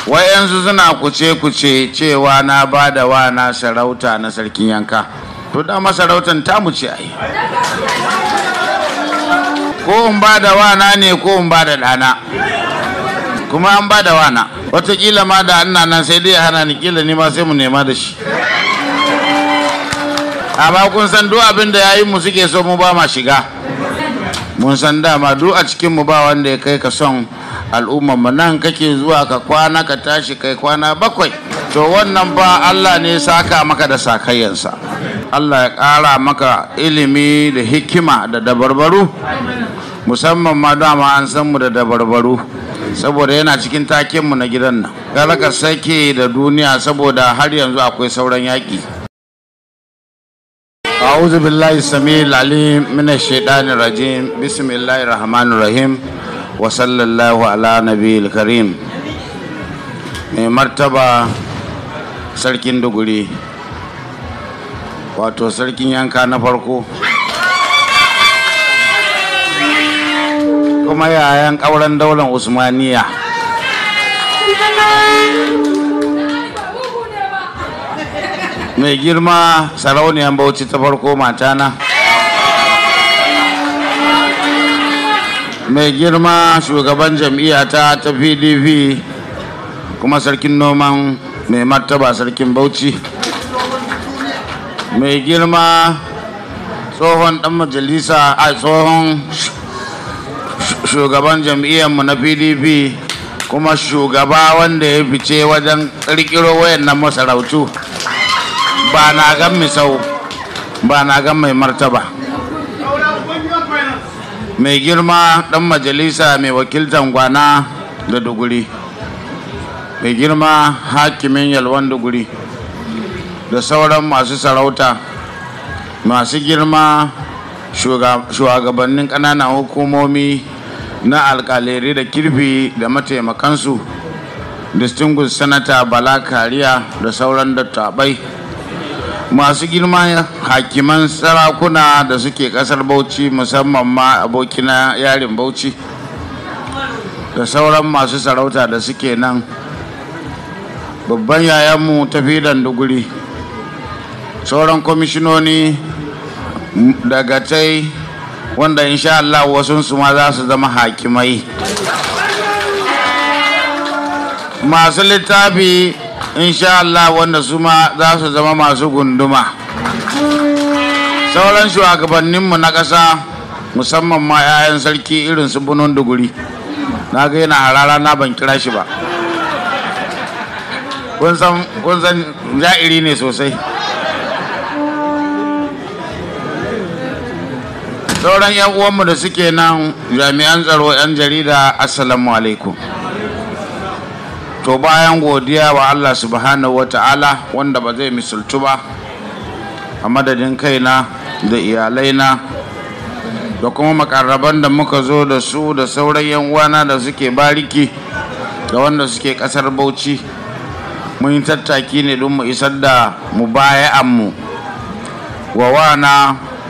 wayansu suna kuce cewa na ba da wana sarauta na sarkin yanka. To da masarautar tamu ce ai. Ko in ba da wana ne ko in ba da ɗana. Kuma an ba da wana. Wataƙila ma da ana nan sai dai hana ni, ƙila ni ma sai mu nema da shi. Amma kun san duk abin da yayin mu suke so mu ba ma shiga. Mun san dama duk a cikin mu ba wanda ya kai ka son al'ummar mu. Nan kake zuwa ka kwana ka tashi kai kwana 7. To wannan ba Allah ne saka maka da sakayyansa. Allah ya ƙara maka ilimi da hikima da dabarbaru, musamman ma dama an san mu da dabarbaru saboda yana cikin taken mu na gidan nan. Gara ka sake da duniya saboda har yanzu akwai sauran yaƙi. A'udhu billahi samil alim minash shaitanir rajim. Bismillahir rahmanir rahim. Wa sallallahu ala nabiyil karim. Mai martaba sarkin Duguri, wato sarkin yanka na farko, kuma yayan ƙauren daular Usmaniya. Mai girma sarauniyar Bauchi ta farko matana. Mai girma shugaban jam'iyya ta PDP kuma sarkin noman mai martaba sarkin Bauchi. Mai girma tsohon dan majalisa a tsohon shugaban jam'iyyarmu na PDP kuma shugaba wanda ya fice wajen kirkiro wayannan masarautu. Ba na gan misau, ba na gan mai martaba. Mai girma dan majalisa mai wakiltan Gwana da Duguri. Mai girma hakimin Yalwan Duguri da sauran masu sarauta, masu girma shugabannin ƙananan hukumomi na alƙaleri da kirfi da mataimakansu, distinguished senator Bala Kariya da sauran dattabai, masu girma hakiman sarakuna da suke ƙasar Bauchi, musamman ma abokina yarin Bauchi, da sauran masu sarauta da suke nan, babban yayanmu tafidan Duguri, sauran kwamishinoni daga tai wanda insha Allah wasunsu ma za su zama hakimai, masu littafi insha Allah wanda su ma za su zama masu gunduma, sauran shugabanninmu na ƙasa musamman ma 'ya'yan sarki irin su Bunun Duguri. Na ga yana harara na ban kira shi ba, kun san ja'iri ne sosai. Sauran 'yan uwanmu da suke nan, jami'an tsaro, 'yan jarida, assalamu alaikum. To bayan godiya wa Allah subhanahu wata'ala wanda ba zai misaltu ba, a madadin kaina da iyalaina da kuma makarraban da muka zo da su da sauran 'yan uwana da suke bariki da wanda suke kasar Bauchi, mun yi tattaki ne don mu isar da mubaya'anmu wa wana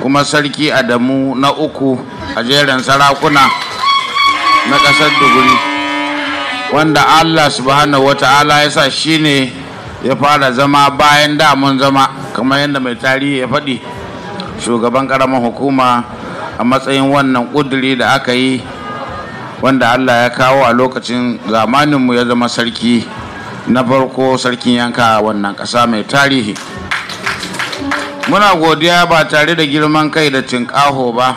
kuma sarki Adamu na 3 a jerin sarakuna na ƙasar Duguri, wanda Allah subhanahu wata'ala ya sa shi ne ya fara zama bayan da mun zama, kamar yadda mai tarihi ya faɗi, shugaban ƙaramin hukuma a matsayin wannan ƙuduri da aka yi, wanda Allah ya kawo a lokacin zamaninmu ya zama sarki na farko, sarkin yanka wannan ƙasa mai tarihi. Muna godiya ba tare da girman kai da tinƙaho ba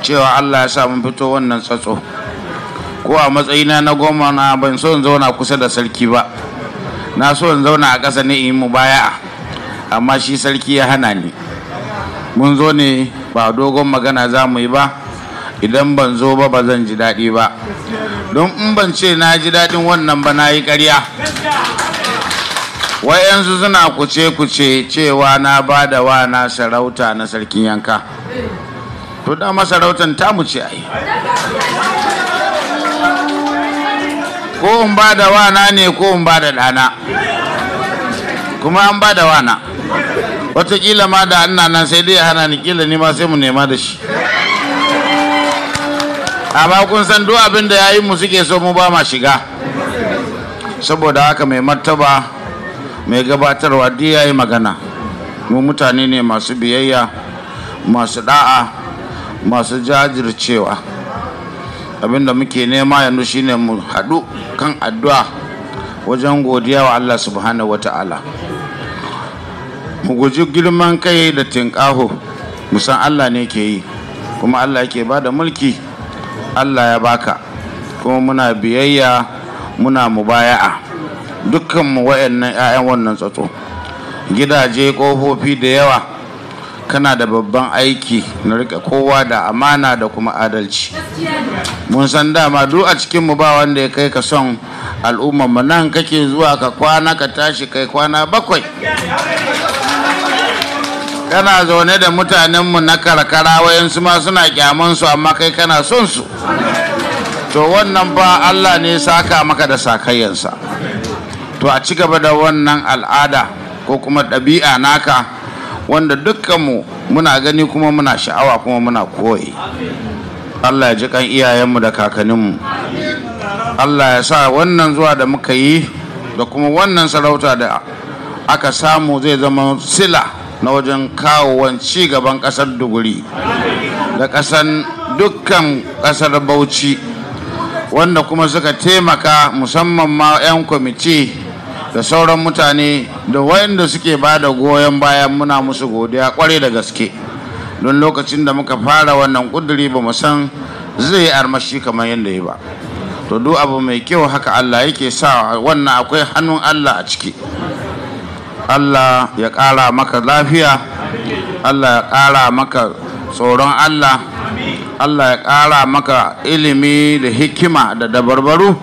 cewa Allah ya sa mun fito wannan tsatso. Ko a matsayina na gwamna ban so in zauna kusa da sarki ba, na so in zauna a ƙasa ne in mu baya, amma shi sarki ya hana ni. Mun zo ne ba dogon magana za mu yi ba, idan ban zo ba ba zan ji daɗi ba, don in ban ce na ji daɗin wannan ba na yi ƙarya. Wayansu suna kuce cewa na ba da wana sarauta na sarkin yanka. To da masarautar tamu ce ai. Ko in ba da wana ne ko in ba da ɗana. Kuma an ba da wana. Wataƙila ma da ana nan sai dai hana ni, ƙila ni ma sai mu nema da shi. Amma kun san duk abin da yayin mu suke so mu ba ma shiga. saboda haka mai martaba mai gabatarwa duk yayi magana. Mu mutane ne masu biyayya, masu da'a, masu jajircewa. Abinda muke nema yanzu shine mu haɗu kan addu'a wajen godiya wa Allah subhanahu wata'ala. Mu guji girman kai da tinƙaho, mu san Allah ne ke yi, kuma Allah yake bada mulki. Allah ya baka, kuma muna biyayya, muna mubaya'a dukkanmu wayannan 'ya'yan wannan tsatso. Gidaje, ƙofofi da yawa, kana da babban aiki na rika kowa da amana da kuma adalci. Mun san dama duk a cikinmu ba wanda ya kai ka son al'ummar mu. Nan kake zuwa ka kwana ka tashi kai kwana 7. Kana zaune da mutanenmu na karkara, wayansu ma suna kyamansu amma kai kana son su. To wannan ba Allah ne saka maka da sakayyansa. To a ci gaba da wannan al'ada ko kuma ɗabi'a naka wanda dukkanmu muna gani kuma muna sha'awa kuma muna koyi. Allah ya ji kan iyayenmu da kakanninmu. Allah ya sa wannan zuwa da muka yi da kuma wannan sarauta da aka samu zai zama sila na wajen kawowan ci gaban ƙasar Duguri da ƙasan dukkan ƙasar Bauchi, wanda kuma suka taimaka, musamman ma 'yan kwamiti da sauran mutane da wayanda suke ba da goyon bayan. Muna musu godiya kwarai da gaske, don lokacin da muka fara wannan kuduri ba mu san zai armashi kamar yadda ya ba. To duk abu mai kyau haka Allah yake sa, wannan akwai hannun Allah a ciki. Allah ya ƙara maka lafiya, Allah ya ƙara maka tsoron Allah, Allah ya ƙara maka ilimi da hikima da dabarbaru,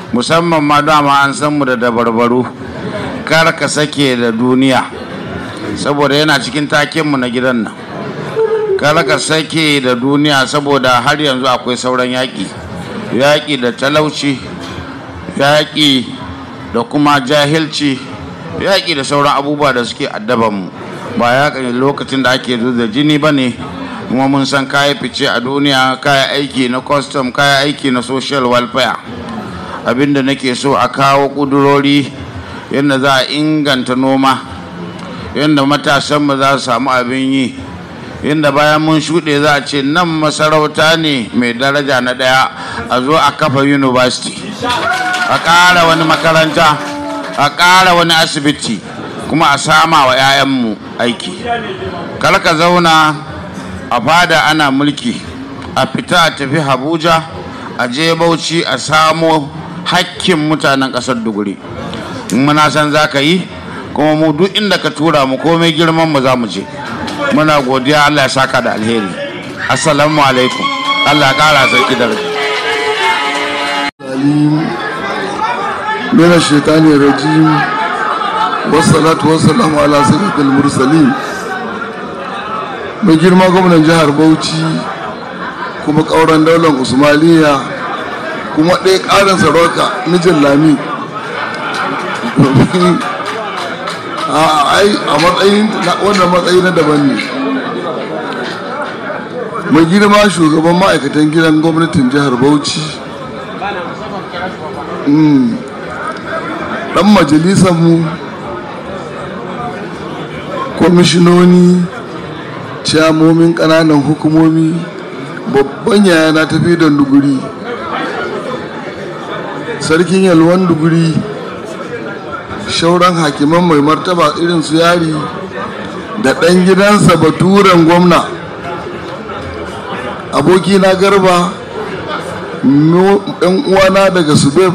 musamman ma dama an san mu da dabarbaru. Kar ka sake da duniya, saboda yana cikin takenmu na gidan nan. Kar ka sake da duniya, saboda har yanzu akwai sauran yaƙi da talauci, yaƙi da kuma jahilci, yaƙi da sauran abubuwa da suke addabanmu. Ba yaƙi lokacin da ake da jini ba ne. Kuma mun san kayi fice a duniya, kayi aiki na custom, kayi aiki na social welfare. Abinda nake so a kawo ƙudurori yadda za a inganta noma, yadda matasanmu za su samu abin yi, yadda bayan mun shuɗe za a ce nan masarauta ne mai daraja na ɗaya, a zo a kafa university, a ƙara wani makaranta, a ƙara wani asibiti, kuma a sama wa 'ya'yanmu aiki. Kar ka zauna a fada ana mulki, a fita a tafi Abuja, a je Bauchi a samo hakkin mutanen ƙasar Duguri. Muna san za ka yi, kuma mu duk inda ka tura mu komai girman mu za mu je. Muna godiya, Allah ya saka da alheri. Assalamu alaikum. Allah ya ƙara sarki da rai. Mina shaitani rajim, wassalatu wassalamu ala sayyidil mursalin. Mai girma gwamnan jihar Bauchi, kuma ƙauren daular Usmaniya, kuma ɗaya ƙarin sarauta mijin Lami. A matsayin wannan matsayi na daban ne. Mai girma shugaban ma'aikatan gidan gwamnatin jihar Bauchi, ɗan majalisarmu, kwamishinoni, ciyamomin ƙananan hukumomi, babban yaya na tafi da Duguri, sarkin yalwan Duguri, shauran hakiman mai martaba irin su Yari, da ɗan gidansa baturen gwamna, abokina Garba, ɗan uwana daga Subeb,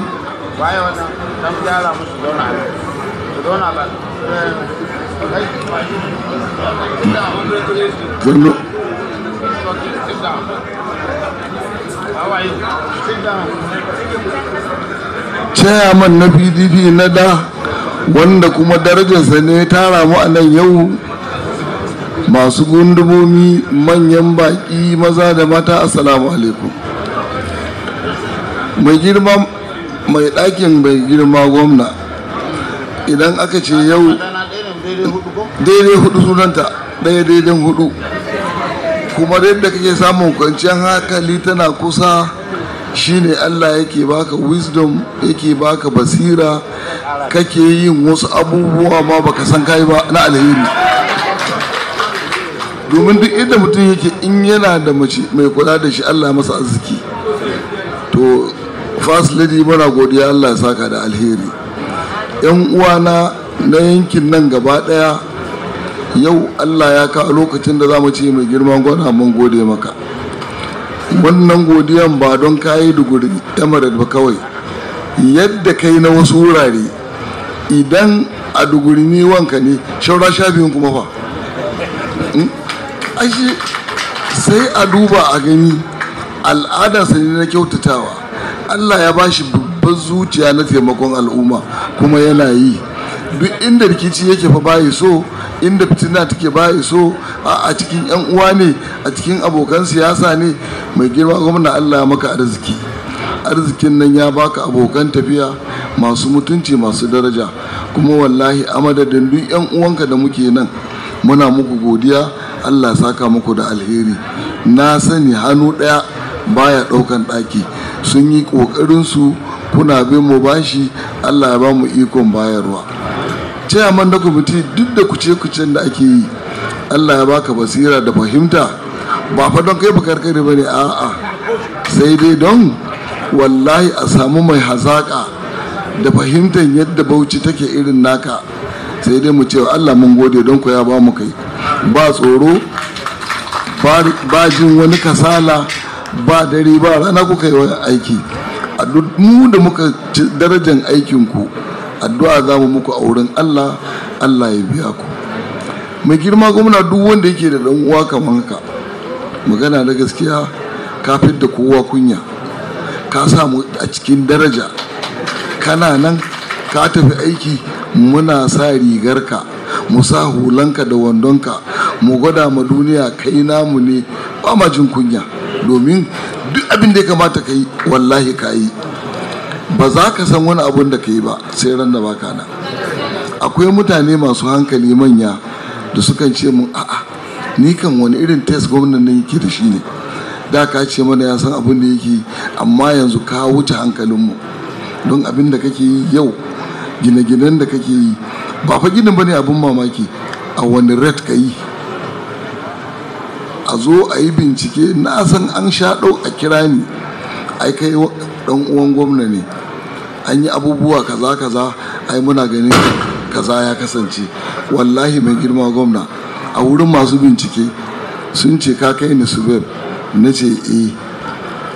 chairman na PDP na da, wanda kuma darajarsa ne ya tara mu a nan yau, masu gundumomi, manyan baki maza da mata, assalamu alaikum. Mai girma mai ɗakin mai girma gwamna, idan aka ce yau daidai hudu sunanta, ɗaya daidan hudu, kuma yadda kake samun kwanciyar hankali tana kusa shine Allah yake baka wisdom, yake baka basira, kake yin wasu abubuwa ma baka san kai ba na alheri. Domin duk inda mutum yake in yana da mace mai kula da shi, Allah masa arziki. To first lady muna godiya, Allah ya saka da alheri. Yan uwana na yankin nan gaba daya, yau Allah ya kawo lokacin da za mu ce mai girman gwana mun gode maka. Wannan godiyan ba don kayi duguri emirate ba kawai, yadda kai na wasu wurare. Idan a duguri ni wanka ne, shaura sha biyun kuma fa ashe sai a duba a gani. Al'adarsa ne na kyautatawa. Allah ya bashi babban zuciya na taimakon al'umma kuma yana yi. Duk inda rikici yake fa bayi so, inda fitina take bayi so, a cikin yan uwa ne, a cikin abokan siyasa ne. Mai girma gwamna, Allah ya maka arziki. Arzikin nan ya baka abokan tafiya masu mutunci, masu daraja. Kuma wallahi a madadin duk yan uwanka da muke nan, muna muku godiya. Allah saka muku da alheri. Na sani hannu ɗaya baya ɗaukan ɗaki. Sun yi ƙoƙarinsu, kuna bin mu bashi. Allah ya ba mu ikon bayarwa. Chairman da kwamiti, duk da kuce-kucen da ake yi, Allah ya baka basira da fahimta. Ba fa don kai bakarkare ba ne, a'a, sai dai don wallahi a samu mai hazaƙa da fahimtar yadda Bauchi take irin naka. Sai dai mu ce Allah mun gode don ku ya ba mu kai. Ba tsoro, ba jin wani kasala, ba dare ba rana kuka yi wani aiki. A duk mu da muka ci darajar aikinku, addu'a za mu muku a wurin Allah, Allah ya biya ku. Mai girma gwamna, duk wanda yake da dan uwa kamar haka, magana da gaskiya, ka da kowa kunya, ka samu a cikin daraja. Kana nan ka tafi aiki, muna sa rigarka, mu sa hulanka da wandonka, mu gwada ma duniya kai namu ne. Ba ma jin kunya, domin duk abin da ya kamata ka yi wallahi ka yi. Ba za ka san wani abun da ka yi ba sai ran da baka nan. Akwai mutane masu hankali manya da sukan ce mun, a'a, ni kan wani irin test gwamnan nan yake da shi ne. Da ka ce mana ya san abin da yake, amma yanzu ka wuce hankalinmu. Don abin da kake yi yau, gine-ginen da kake yi, ba fa ginin bane abin mamaki. A wani rate ka yi, a zo a yi bincike. Na san an sha ɗau a kira ni, ai kai ɗan uwan gwamna ne, an yi abubuwa kaza kaza, ai muna ganin kaza ya kasance. Wallahi mai girma gwamna, a wurin masu bincike sun ce ka kai ni subeb. Na ce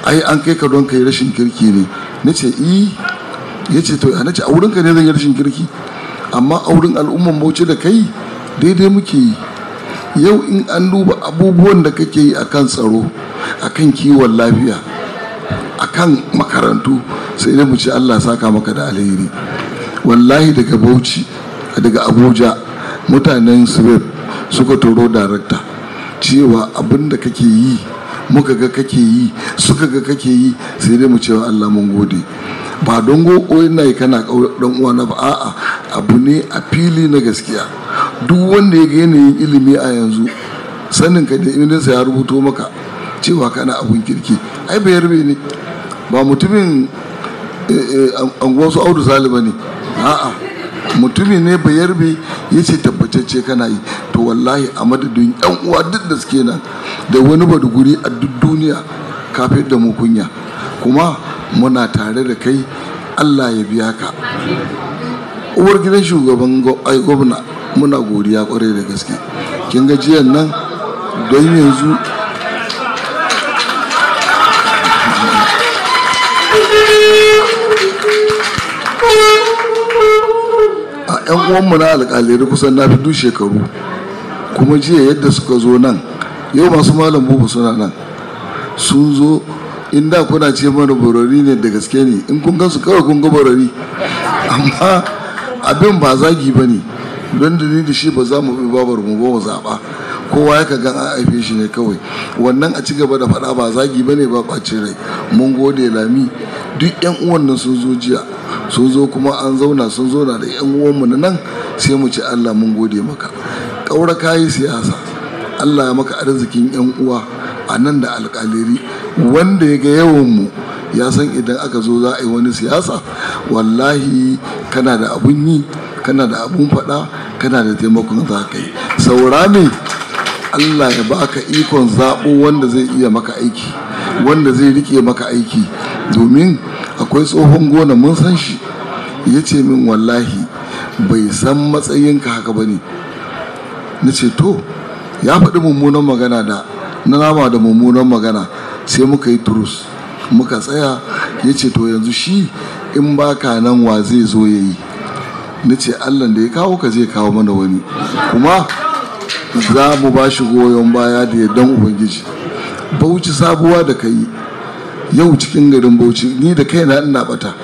ai an kai ka don kai rashin kirki ne. Na ce ya ce to na ce a wurinka ne zan yi rashin kirki, amma a wurin al'umman Bauchi da kai daidai muke yi. Yau in an duba abubuwan da kake yi akan tsaro, akan kiwon lafiya, akan makarantu, sai dai mu ce Allah saka maka da alheri. Wallahi daga Bauchi, daga Abuja, mutanen Subeb suka turo darakta cewa abin da kake yi, muka ga kake yi, suka ga kake yi, sai dai mu cewa Allah mun gode. Ba don gokoyin na yi kana dan uwa na ba, a'a, abu ne a fili na gaskiya. Duk wanda ya ga yanayin ilimi a yanzu, sanin ka da iliminsa ya rubuto maka cewa kana abun kirki. Ai bayarbe ne, ba mutumin anguwar su Audu Saliba ne, a'a, mutumin ne bayarbe ya ce tabbatacce kana yi. To wallahi a madadin yan uwa duk da suke nan da wani baduguri a duk duniya, kafin da mu kunya, kuma muna tare da kai. Allah ya biya ka. Uwar gidan shugaban gwamna, muna godiya kwarai da gaske. Kin ga jiyan nan, don yanzu a yan uwanmu na alƙalai kusan na fi duk shekaru, kuma jiya yadda suka zo nan, yau masu malam bubu suna nan, sun zo. Inda kuna ce mana borari ne, da gaske ne, in kun gansu kawai kun ga borari, amma abin ba zagi ba ne. Don da ni da shi ba za mu bi babar mu ba mu zaɓa, kowa ya gan an haife shi ne kawai. Wannan a ci gaba da faɗa ba zagi ba ne, ba ɓacin rai. Mun gode Lami, duk yan uwan nan sun zo jiya, sun zo kuma an zauna, sun zauna da yan uwanmu na nan, sai mu ce Allah mun gode maka. Ƙaura kayi siyasa, Allah ya maka arzikin yan uwa a nan da alƙaleri, wanda ya ga yawanmu ya san idan aka zo za a yi wani siyasa wallahi kana da abun yi, kana da abun faɗa, kana da taimakon za ka yi. Saura ne Allah ya baka ikon zaɓo wanda zai iya maka aiki, wanda zai rike maka aiki. Domin akwai tsohon gona mun san shi, ya ce min wallahi bai san matsayinka haka ba ne. Na ce to ya faɗi mummunan magana da na nama da mummunan magana, sai muka yi turus muka tsaya. Ya ce to yanzu shi in baka nan wa zai zo ya yi? Na ce Allah da ya kawo ka zai kawo mana wani, kuma za mu ba shi goyon baya da yardan Ubangiji. Bauchi sabuwa da ka yi yau cikin garin Bauchi, ni da kaina ina bata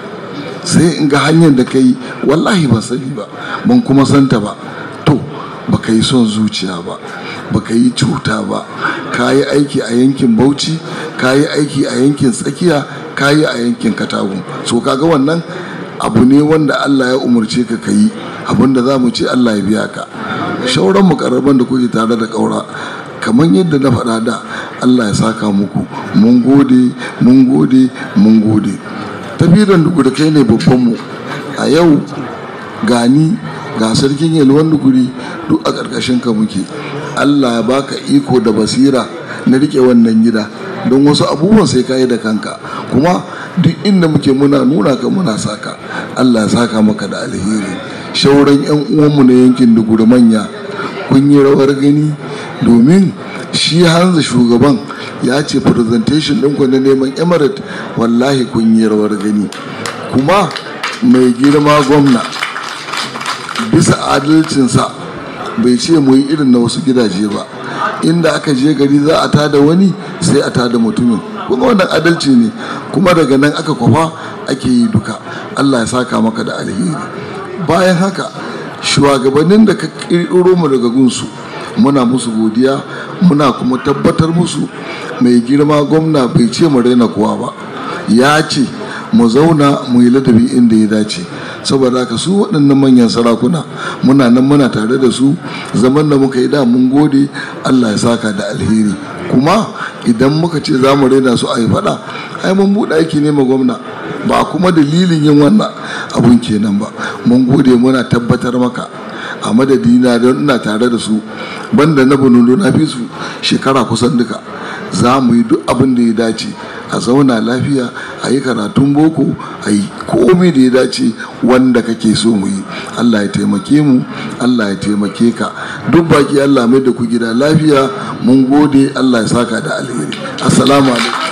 sai in ga hanyar da ka yi wallahi ban sani ba, ban kuma santa ba. To baka yi son zuciya ba, baka yi cuta ba, ka yi aiki a yankin Bauchi, ka yi aiki a yankin tsakiya, ka yi a yankin Katagun. So kaga wannan abu ne wanda Allah ya umarce ka ka yi, abinda za mu ce Allah ya biya ka. Shauran mukarraban da kuke tare da ƙaura, kamar yadda na faɗa da, Allah ya saka muku. Mun gode, mun gode, mun gode. Tafiran da kai ne babbanmu a yau, gani ga sarkin Yalwan Duguri duk a ƙarƙashin ka muke. Allah ya baka iko da basira na rike wannan gida, don wasu abubuwan sai ka yi da kanka, kuma duk inda muke muna nuna ka, muna saka. Allah ya saka maka da alheri. Shauran 'yan uwanmu na yankin Duguri manya, kun yi rawar gani, domin shi Hanza shugaban ya ce presentation ɗinku na neman emirate wallahi kun yi rawar gani. Kuma mai girma gwamna bisa adalcinsa bai ce mu yi irin na wasu gidaje ba, inda aka je gari za a tada wani sai a tada mutumin, kuma wannan adalci ne, kuma daga nan aka kwafa ake yi duka. Allah ya saka maka da alheri. Bayan haka shugabannin da ka ƙirƙiro mu daga gunsu muna musu godiya, muna kuma tabbatar musu mai girma gwamna bai ce mu raina kowa ba, ya ce mu zauna mu yi ladabi inda ya dace. Saboda haka su waɗannan manyan sarakuna muna nan muna tare da su, zaman da muka yi da mun gode. Allah ya saka da alheri. Kuma idan muka ce za mu raina su a yi faɗa, ai mun buɗe aiki ne ma gwamna, ba kuma dalilin yin wannan abun kenan ba. Mun gode, muna tabbatar maka a madadina don ina tare da su, banda na bununu na fi su shekara kusan duka. Za mu yi duk abin da ya dace, a zauna lafiya, a yi karatun boko, a yi komai da ya dace wanda kake so mu yi. Allah ya taimake mu, Allah ya taimake ka. Duk baki Allah mai da ku gida lafiya. Mun gode, Allah ya saka da alheri. Assalamu alaikum.